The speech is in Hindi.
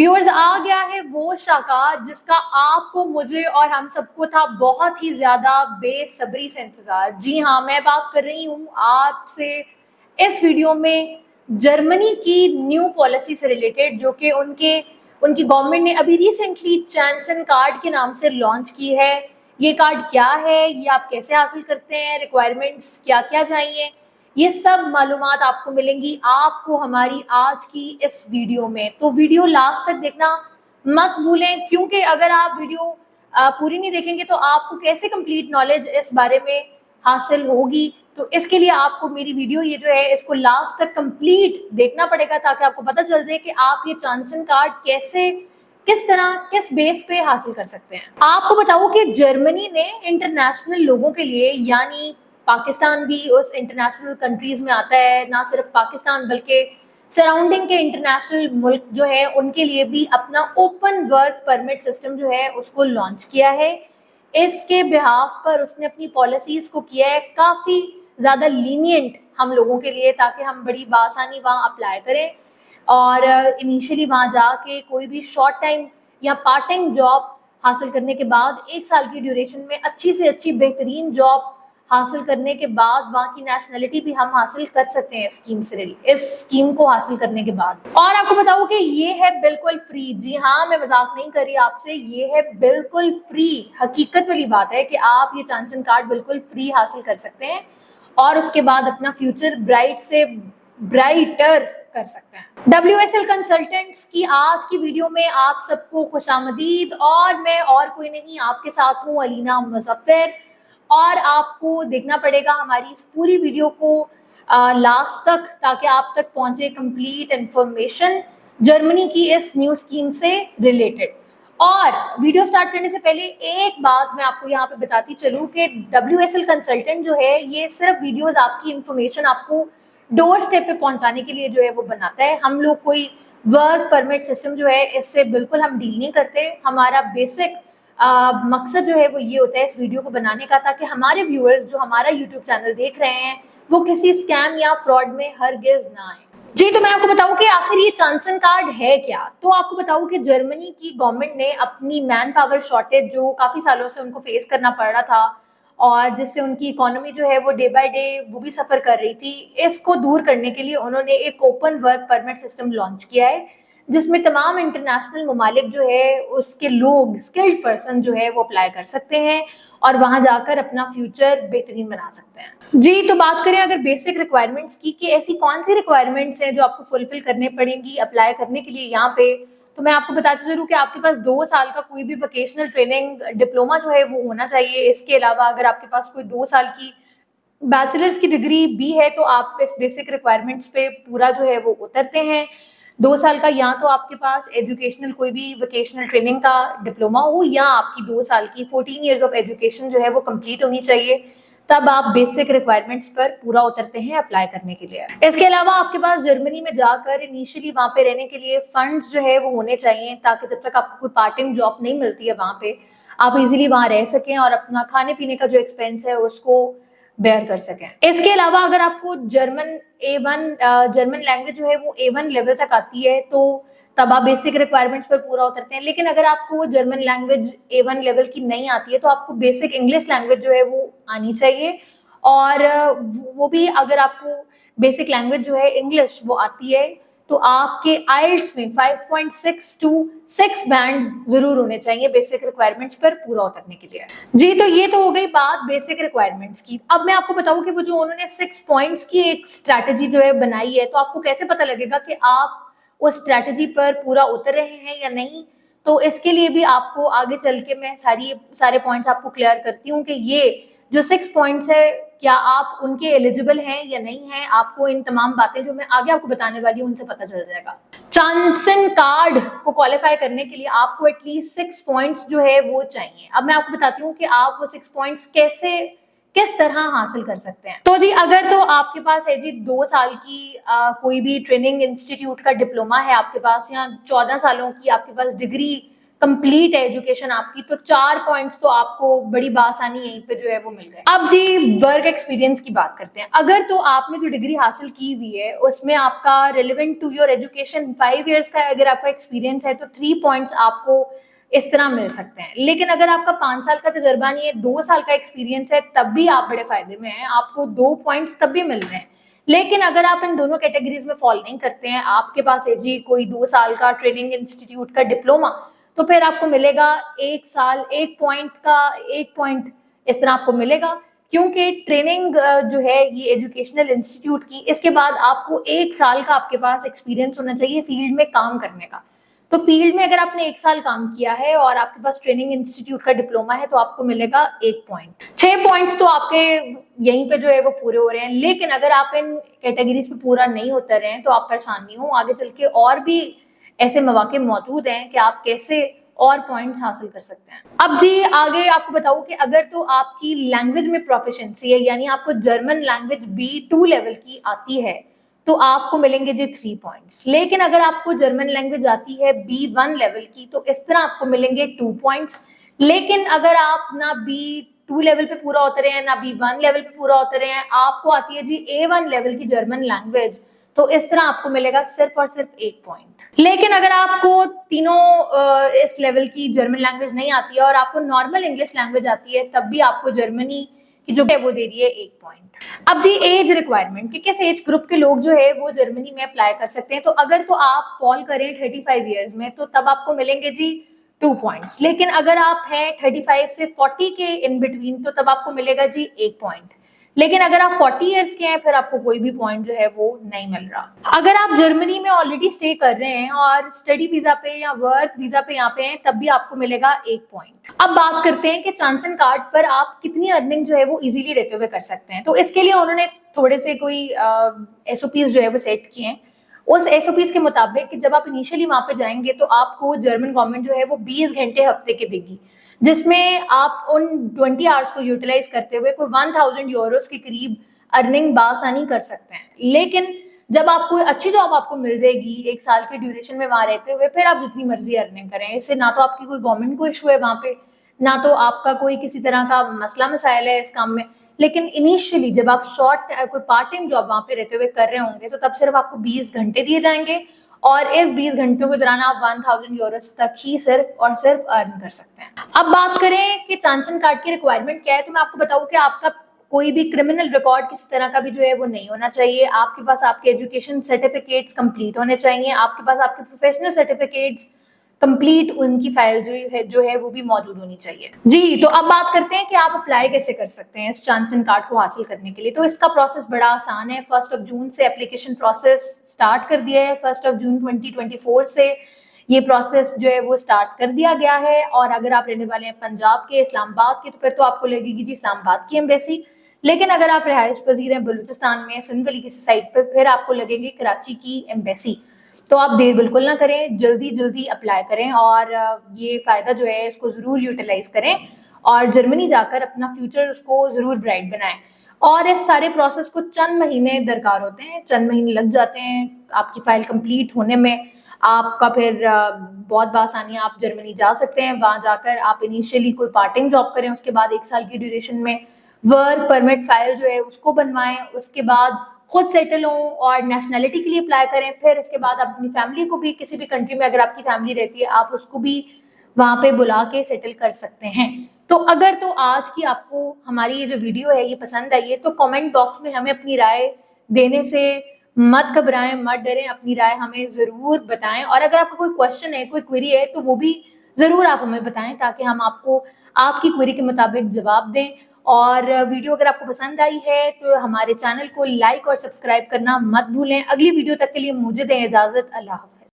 व्यूअर्स, आ गया है वो शाखा जिसका आपको, मुझे और हम सबको था बहुत ही ज्यादा बेसब्री से इंतजार। जी हाँ, मैं बात कर रही हूँ आपसे इस वीडियो में जर्मनी की न्यू पॉलिसी से रिलेटेड, जो कि उनकी गवर्नमेंट ने अभी रिसेंटली चांसन कार्ड के नाम से लॉन्च की है। ये कार्ड क्या है, ये आप कैसे हासिल करते हैं, रिक्वायरमेंट्स क्या क्या चाहिए, ये सब मालूमात आपको मिलेंगी आपको हमारी आज की इस वीडियो में। तो वीडियो लास्ट तक देखना मत भूलें, क्योंकि अगर आप वीडियो पूरी नहीं देखेंगे तो आपको कैसे कंप्लीट नॉलेज इस बारे में हासिल होगी। तो इसके लिए आपको मेरी वीडियो ये जो है इसको लास्ट तक कंप्लीट देखना पड़ेगा, ताकि आपको पता चल जाए कि आप ये चांसन कार्ड कैसे, किस तरह, किस बेस पे हासिल कर सकते हैं। आपको बताऊं कि जर्मनी ने इंटरनेशनल लोगों के लिए, यानी पाकिस्तान भी उस इंटरनेशनल कंट्रीज में आता है, ना सिर्फ पाकिस्तान बल्कि सराउंडिंग के इंटरनेशनल मुल्क जो है उनके लिए भी अपना ओपन वर्क परमिट सिस्टम जो है उसको लॉन्च किया है। इसके बिहाफ पर उसने अपनी पॉलिसीज को किया है काफी ज्यादा लीनियंट हम लोगों के लिए, ताकि हम बड़ी बासानी वहाँ अप्लाई करें और इनिशियली वहाँ जाके कोई भी शॉर्ट टाइम या पार्ट टाइम जॉब हासिल करने के बाद 1 साल की ड्यूरेशन में अच्छी से अच्छी बेहतरीन जॉब हासिल करने के बाद वहाँ की नेशनलिटी भी हम हासिल कर सकते हैं इस स्कीम को हासिल करने के बाद। और आपको बताऊं कि ये है बिल्कुल फ्री। जी हाँ, मैं मजाक नहीं कर रही आपसे, ये है बिल्कुल फ्री। हकीकत वाली बात है कि आप ये चांसन कार्ड बिल्कुल फ्री हासिल कर सकते हैं और उसके बाद अपना फ्यूचर ब्राइट से ब्राइटर कर सकते हैं। WSL कंसल्टेंट्स की आज की वीडियो में आप सबको खुशामदीद। और मैं और कोई नहीं, आपके साथ हूँ अलीना मुजफ्फर। और आपको देखना पड़ेगा हमारी इस पूरी वीडियो को लास्ट तक, ताकि आप तक पहुंचे कंप्लीट इंफॉर्मेशन जर्मनी की इस न्यू स्कीम से रिलेटेड। और वीडियो स्टार्ट करने से पहले एक बात मैं आपको यहाँ पे बताती चलूँ कि WSL कंसल्टेंट जो है ये सिर्फ वीडियोस आपकी इंफॉर्मेशन आपको डोर स्टेप पे पहुंचाने के लिए जो है वो बनाता है। हम लोग कोई वर्क परमिट सिस्टम जो है इससे बिल्कुल हम डील नहीं करते। हमारा बेसिक मकसद जो है वो ये होता है इस वीडियो को बनाने का, ताकि हमारे व्यूअर्स जो हमारा यूट्यूब चैनल देख रहे हैं वो किसी स्कैम या फ्रॉड में हरगिज ना आए। जी, तो मैं आपको बताऊं कि आखिर ये चांसन कार्ड है क्या। तो आपको बताऊं कि जर्मनी की गवर्नमेंट ने अपनी मैन पावर शॉर्टेज जो काफी सालों से उनको फेस करना पड़ रहा था और जिससे उनकी इकोनॉमी जो है वो डे बाय डे वो भी सफर कर रही थी, इसको दूर करने के लिए उन्होंने एक open work permit system launch किया है, जिसमें तमाम इंटरनेशनल ममालिक जो है उसके लोग, स्किल्ड पर्सन जो है वो अप्लाई कर सकते हैं और वहां जाकर अपना फ्यूचर बेहतरीन बना सकते हैं। जी, तो बात करें अगर बेसिक रिक्वायरमेंट्स की कि ऐसी कौन सी रिक्वायरमेंट्स हैं जो आपको फुलफिल करने पड़ेंगी अप्लाई करने के लिए यहाँ पे, तो मैं आपको बताती चलूँ कि आपके पास 2 साल का कोई भी वोकेशनल ट्रेनिंग डिप्लोमा जो है वो होना चाहिए। इसके अलावा अगर आपके पास कोई 2 साल की बैचलर्स की डिग्री भी है तो आप इस बेसिक रिक्वायरमेंट्स पे पूरा जो है वो उतरते हैं। 2 साल का या तो आपके पास एजुकेशनल कोई भी वोकेशनल ट्रेनिंग का डिप्लोमा हो, या आपकी 2 साल की 14 ईयर्स ऑफ एजुकेशन जो है वो कंप्लीट होनी चाहिए, तब आप बेसिक रिक्वायरमेंट्स पर पूरा उतरते हैं अप्लाई करने के लिए। इसके अलावा आपके पास जर्मनी में जाकर इनिशियली वहाँ पे रहने के लिए फंड्स जो है वो होने चाहिए, ताकि जब तक आपको कोई पार्ट टाइम जॉब नहीं मिलती है वहाँ पे आप इजीली वहाँ रह सकें और अपना खाने पीने का जो एक्सपेंस है उसको बेयर कर सकें। इसके अलावा अगर आपको जर्मन लैंग्वेज जो है वो A1 लेवल तक आती है तो तब आप बेसिक रिक्वायरमेंट्स पर पूरा उतरते हैं। लेकिन अगर आपको जर्मन लैंग्वेज A1 लेवल की नहीं आती है तो आपको बेसिक इंग्लिश लैंग्वेज जो है वो आनी चाहिए। और वो भी अगर आपको बेसिक लैंग्वेज जो है इंग्लिश वो आती है तो आपके आइल्स में 5.6 to 6 बैंड जरूर होने चाहिए बेसिक रिक्वायरमेंट्स पर पूरा उतरने के लिए। जी, तो ये तो हो गई बात बेसिक रिक्वायरमेंट्स की। अब मैं आपको बताऊं कि वो जो उन्होंने 6 पॉइंट्स की एक स्ट्रैटेजी जो है बनाई है, तो आपको कैसे पता लगेगा कि आप उस स्ट्रैटेजी पर पूरा उतर रहे हैं या नहीं। तो इसके लिए भी आपको आगे चल के मैं सारे पॉइंट्स आपको क्लियर करती हूँ कि ये जो 6 पॉइंट्स है क्या आप उनके एलिजिबल हैं या नहीं हैं। आपको इन तमाम बातें जो मैं आगे आपको बताने वाली हूँ उनसे पता चल जाएगा। चांसन कार्ड को क्वालिफाई करने के लिए आपको एटलीस्ट 6 पॉइंट्स जो है वो चाहिए। अब मैं आपको बताती हूँ कि आप वो 6 पॉइंट्स किस तरह हासिल कर सकते हैं। तो जी, अगर तो आपके पास है जी 2 साल की कोई भी ट्रेनिंग इंस्टीट्यूट का डिप्लोमा है आपके पास, या 14 सालों की आपके पास डिग्री कंप्लीट है एजुकेशन आपकी, तो 4 पॉइंट्स तो आपको बड़ी बासानी यहीं पे जो है वो मिल गए। अब जी वर्क एक्सपीरियंस की बात करते हैं। अगर तो आपने जो डिग्री हासिल की हुई है उसमें आपका relevant to your education 5 years का अगर आपका एक्सपीरियंस है तो 3 पॉइंट्स आपको इस तरह मिल सकते हैं। लेकिन अगर आपका 5 साल का तजर्बा नहीं है, 2 साल का एक्सपीरियंस है, तब भी आप बड़े फायदे में हैं, आपको 2 पॉइंट्स तब भी मिल रहे हैं। लेकिन अगर आप इन दोनों कैटेगरीज में फॉल नहीं करते हैं, आपके पास है जी कोई 2 साल का ट्रेनिंग इंस्टीट्यूट का डिप्लोमा, तो फिर आपको मिलेगा 1 साल 1 पॉइंट का 1 पॉइंट इस तरह आपको मिलेगा। क्योंकि ट्रेनिंग जो है ये एजुकेशनल इंस्टीट्यूट की, इसके बाद आपको 1 साल का आपके पास एक्सपीरियंस होना चाहिए फील्ड में काम करने का। तो फील्ड में अगर आपने 1 साल काम किया है और आपके पास ट्रेनिंग इंस्टीट्यूट का डिप्लोमा है तो आपको मिलेगा 1 पॉइंट। 6 पॉइंट्स तो आपके यहीं पे जो है वो पूरे हो रहे हैं। लेकिन अगर आप इन कैटेगरीज पे पूरा नहीं उतर रहे हैं तो आप परेशान नहीं हो, आगे चल के और भी ऐसे मौके मौजूद हैं कि आप कैसे और पॉइंट्स हासिल कर सकते हैं। अब जी आगे आपको बताऊं कि अगर तो आपकी लैंग्वेज में प्रोफिशिएंसी है, यानी आपको जर्मन लैंग्वेज B2 लेवल की आती है, तो आपको मिलेंगे जी 3 पॉइंट्स। लेकिन अगर आपको जर्मन लैंग्वेज आती है B1 लेवल की तो इस तरह आपको मिलेंगे 2 पॉइंट्स। लेकिन अगर आप ना B2 लेवल पे पूरा उतरे हैं ना B1 लेवल पे पूरा उतरे हैं, आपको आती है जी A1 लेवल की जर्मन लैंग्वेज, तो इस तरह आपको मिलेगा सिर्फ और सिर्फ 1 पॉइंट। लेकिन अगर आपको तीनों इस लेवल की जर्मन लैंग्वेज नहीं आती है और आपको नॉर्मल इंग्लिश लैंग्वेज आती है, तब भी आपको जर्मनी की जो है वो दे रही है 1 पॉइंट। अब जी एज रिक्वायरमेंट कि किस एज ग्रुप के लोग जो है वो जर्मनी में अप्लाई कर सकते हैं, तो अगर तो आप फॉल करें 35 ईयर्स में तो तब आपको मिलेंगे जी 2 पॉइंट्स। लेकिन अगर आप हैं 35 से 40 के इन बिटवीन तो तब आपको मिलेगा जी 1 पॉइंट। लेकिन अगर आप 40 इयर्स के हैं फिर आपको कोई भी पॉइंट जो है वो नहीं मिल रहा। अगर आप जर्मनी में ऑलरेडी स्टे कर रहे हैं और स्टडी वीजा पे या वर्क वीजा पे यहाँ पे हैं, तब भी आपको मिलेगा 1 पॉइंट। अब बात करते हैं कि चांसन कार्ड पर आप कितनी अर्निंग जो है वो इजीली रहते हुए कर सकते हैं। तो इसके लिए उन्होंने थोड़े से कोई SOPs जो है वो सेट किए हैं। उस SOPs के मुताबिक कि जब आप इनिशियली वहां पे जाएंगे तो आपको जर्मन गवर्नमेंट जो है वो 20 घंटे हफ्ते के देगी, जिसमें आप उन 20 आवर्स को यूटिलाइज करते हुए कोई 1000 यूरोस के करीब अर्निंग बासानी कर सकते हैं। लेकिन जब आपको अच्छी जॉब आपको मिल जाएगी 1 साल के ड्यूरेशन में वहां रहते हुए, फिर आप जितनी मर्जी अर्निंग करें, इससे ना तो आपकी कोई गवर्नमेंट को इशू है वहां पे, ना तो आपका कोई किसी तरह का मसला मसाइल है इस काम में। लेकिन इनिशियली जब आप शॉर्ट कोई पार्ट टाइम जॉब वहां पे रहते हुए कर रहे होंगे तो तब सिर्फ आपको 20 घंटे दिए जाएंगे और इस 20 घंटों के दौरान आप 1000 यूरोस तक ही सिर्फ और सिर्फ अर्न कर सकते हैं। अब बात करें कि चांसन कार्ड की रिक्वायरमेंट क्या है, तो मैं आपको बताऊं कि आपका कोई भी क्रिमिनल रिकॉर्ड किसी तरह का भी जो है वो नहीं होना चाहिए। आपके पास आपके एजुकेशन सर्टिफिकेट्स कंप्लीट होने चाहिए, आपके पास आपके प्रोफेशनल सर्टिफिकेट्स कंप्लीट उनकी फाइल जो है वो भी मौजूद होनी चाहिए जी। तो अब बात करते हैं कि आप अप्लाई कैसे कर सकते हैं इस चांसन कार्ड को हासिल करने के लिए। तो इसका प्रोसेस बड़ा आसान है। 1 जून से एप्लीकेशन प्रोसेस स्टार्ट कर दिया है। 1 जून 2024 से ये प्रोसेस जो है वो स्टार्ट कर दिया गया है। और अगर आप रहने वाले हैं पंजाब के, इस्लामाबाद के, तो फिर तो आपको लगेगी जी इस्लामाबाद की एम्बेसी। लेकिन अगर आप रिहाइश पजीर हैं बलूचिस्तान में, सिंध वाली किसी साइड पे, फिर आपको लगेगी कराची की एम्बेसी। तो आप देर बिल्कुल ना करें, जल्दी जल्दी अप्लाई करें और ये फायदा जो है इसको जरूर यूटिलाइज करें और जर्मनी जाकर अपना फ्यूचर उसको जरूर ब्राइट बनाएं। और इस सारे प्रोसेस को चंद महीने दरकार होते हैं, चंद महीने लग जाते हैं आपकी फाइल कंप्लीट होने में। आपका फिर बहुत बासानी आप जर्मनी जा सकते हैं। वहां जाकर आप इनिशियली कोई पार्ट टाइम जॉब करें, उसके बाद 1 साल की ड्यूरेशन में वर्क परमिट फाइल जो है उसको बनवाएं, उसके बाद खुद सेटल हों और नेशनैलिटी के लिए अप्लाई करें। फिर इसके बाद आप अपनी फैमिली को भी, किसी भी कंट्री में अगर आपकी फैमिली रहती है, आप उसको भी वहां पे बुला के सेटल कर सकते हैं। तो अगर तो आज की आपको हमारी ये जो वीडियो है ये पसंद आई है तो कमेंट बॉक्स में हमें अपनी राय देने से मत घबराएं, मत डरें, अपनी राय हमें जरूर बताएं। और अगर आपका कोई क्वेश्चन है, कोई क्वेरी है, तो वो भी जरूर आप हमें बताएं ताकि हम आपको आपकी क्वेरी के मुताबिक जवाब दें। और वीडियो अगर आपको पसंद आई है तो हमारे चैनल को लाइक और सब्सक्राइब करना मत भूलें। अगली वीडियो तक के लिए मुझे दें इजाजत। अल्लाह हाफ़िज़।